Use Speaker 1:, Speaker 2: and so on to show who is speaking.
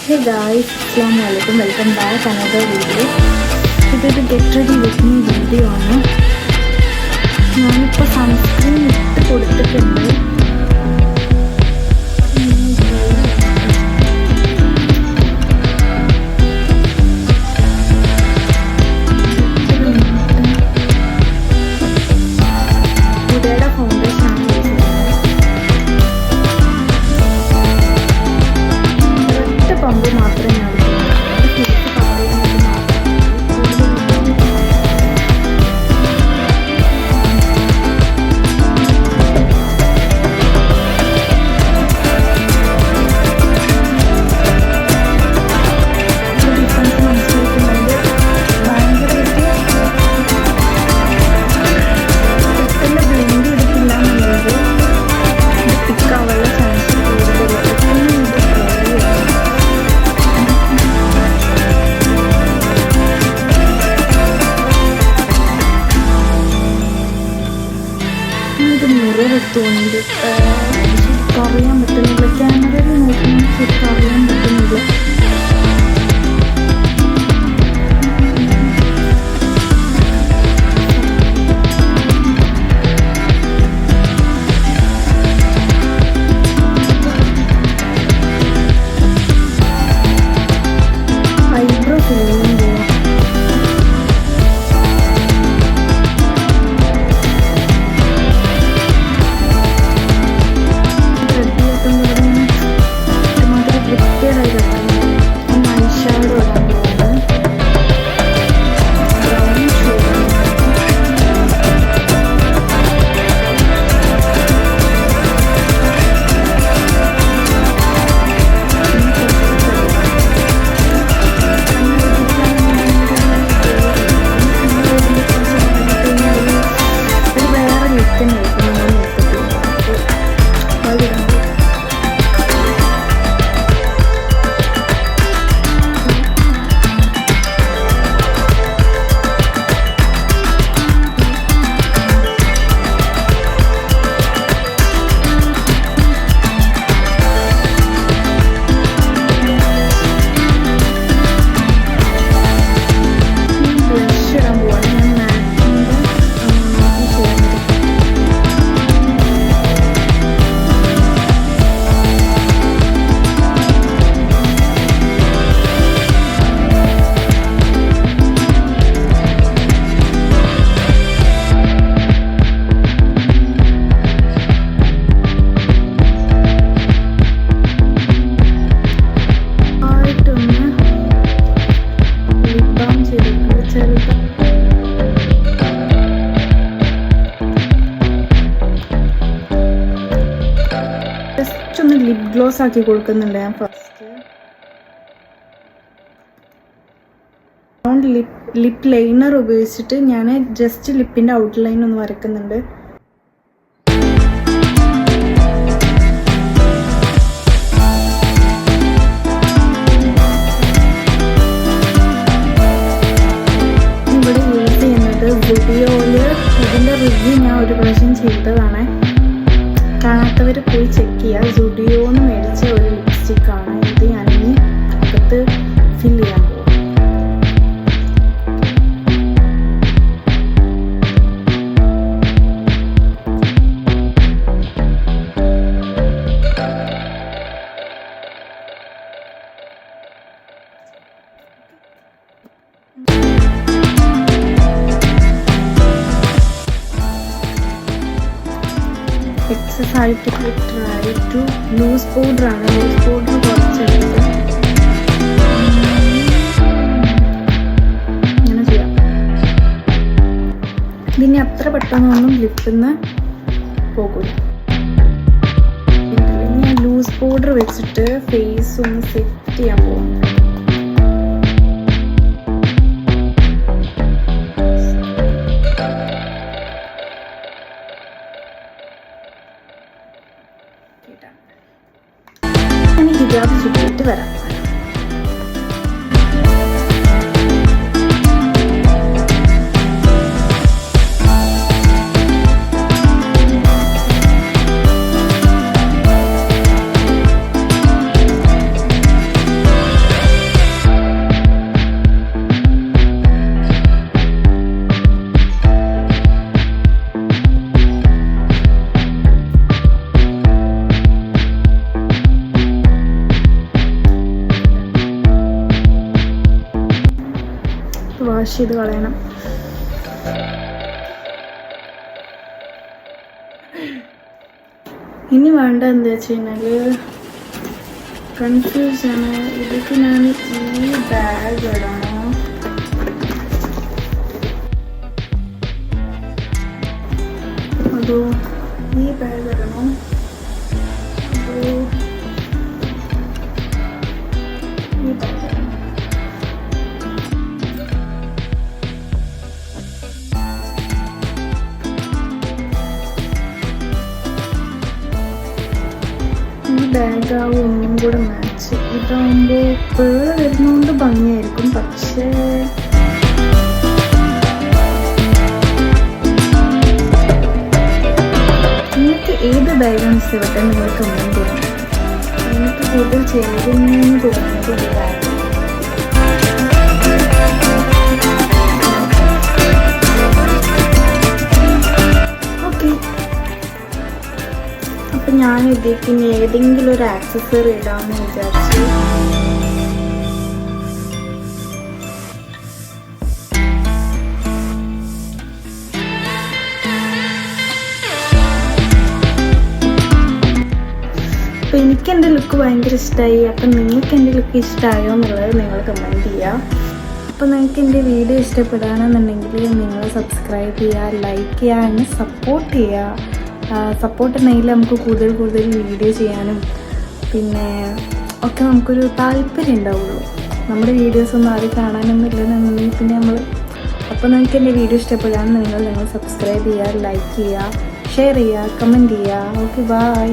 Speaker 1: Hey guys, Assalamualaikum, welcome back another video. ഇതൊരു get ready with me video ആണ്. ഞാനിപ്പോൾ sunscreen ഇട്ട് കൊടുത്തിട്ടുണ്ട്. തോന്നുന്നുണ്ട് അറിയാൻ പറ്റുന്നില്ല, ക്യാമറയിൽ നോക്കുമ്പോൾ ശരിക്കും അറിയാൻ പറ്റുന്നില്ല. ഐബ്രോ ചെയ്യുമ്പോൾ ഒന്ന് ലിപ് ഗ്ലോസ് ആക്കി കൊടുക്കുന്നുണ്ട് ഞാൻ ഫസ്റ്റ്. ലിപ് ലൈനർ ഉപയോഗിച്ചിട്ട് ഞാൻ ജസ്റ്റ് ലിപ്പിന്റെ ഔട്ട്ലൈൻ ഒന്ന് വരക്കുന്നുണ്ട്. ഇവിടെ യൂസ് ചെയ്യുന്നത് വീഡിയോയില് ഇതിന്റെ റിവ്യൂ ഞാൻ ഒരു പ്രാവശ്യം ചെയ്തതാണ്. കാണാത്തവർ പോയി ചെക്ക് ചെയ്യുക. സുഡിയോന്ന് മേടിച്ച ഒരു ലിപ്സ്റ്റിക്കാണ് ഇത്. ഞാനിനി അകത്ത് ഫിൽ ചെയ്യാൻ പോകും. എക്സസ് ആയിട്ട് ട്രൈ ടു ലൂസ് പൗഡറാണ്. ലൂസ് പൗഡർ കുറച്ചെടുത്ത് ഇങ്ങനെ ചെയ്യാം. ഇതിന് അത്ര പെട്ടെന്നൊന്നും ലിപ്പിൽ നിന്ന് പോകില്ല. ഞാൻ ലൂസ് പൗഡർ വെച്ചിട്ട് ഫേസ് ഒന്ന് സെറ്റ് ചെയ്യാൻ പോകും. ഹിജാബ് ചുറ്റിയിട്ട് വരാം. ചെയ്ത് കളയണം. ഇനി വേണ്ട എന്താ വെച്ച് കഴിഞ്ഞാൽ കൺഫ്യൂസാണ്. ഇതൊക്കെ ഞാൻ ഈ ബാഗ് ഇടണോ അതോ ഈ ബാഗ് ഇടണോ അതോ ഈ ബാഗ് ഇടണോ? ഈ ബാഗാവും ഒന്നും കൂടെ മാച്ച്. ഇതാകുമ്പോൾ പേള് വരുന്നതുകൊണ്ട് ഭംഗിയായിരിക്കും. പക്ഷേ നിങ്ങൾക്ക് ഏത് ബാഗാണ് ഇഷ്ടപ്പെട്ടത് നിങ്ങൾ കമൻറ്റ് ചെയ്യണം. എനിക്ക് കൂടുതൽ ചേരുന്നതെന്ന് തോന്നുന്നത് ഈ ബാഗ്. ഓക്കെ, അപ്പം ഞാൻ ഇതിലേക്ക് ഏതെങ്കിലും ഒരു ആക്സസറി ഇടാമെന്ന് വിചാരിച്ചു. അപ്പം എനിക്ക് എൻ്റെ ലുക്ക് ഭയങ്കര ഇഷ്ടമായി. അപ്പം നിങ്ങൾക്ക് എൻ്റെ ലുക്ക് ഇഷ്ടമായോ എന്നുള്ളത് നിങ്ങൾ കമൻറ്റ് ചെയ്യുക. അപ്പോൾ നിങ്ങൾക്ക് എൻ്റെ വീഡിയോ ഇഷ്ടപ്പെടുകയാണെന്നുണ്ടെങ്കിൽ നിങ്ങൾ സബ്സ്ക്രൈബ് ചെയ്യുക, ലൈക്ക് ചെയ്യുക, എന്നെ സപ്പോർട്ട് ചെയ്യുക. സപ്പോർട്ട് ഉണ്ടെങ്കിൽ നമുക്ക് കൂടുതൽ വീഡിയോ ചെയ്യാനും പിന്നെ ഒക്കെ നമുക്കൊരു താല്പര്യം ഉണ്ടാവുള്ളൂ. നമ്മുടെ വീഡിയോസൊന്നും ആരും കാണാനൊന്നും ഇല്ലെന്നുണ്ടെങ്കിൽ പിന്നെ അപ്പോൾ നിങ്ങൾക്ക് എൻ്റെ വീഡിയോ ഇഷ്ടപ്പെടുകയാണെന്നുണ്ടെങ്കിൽ നിങ്ങൾ സബ്സ്ക്രൈബ് ചെയ്യുക, ലൈക്ക് ചെയ്യുക, ഷെയർ ചെയ്യുക, കമൻറ്റ് ചെയ്യുക. Okay, by.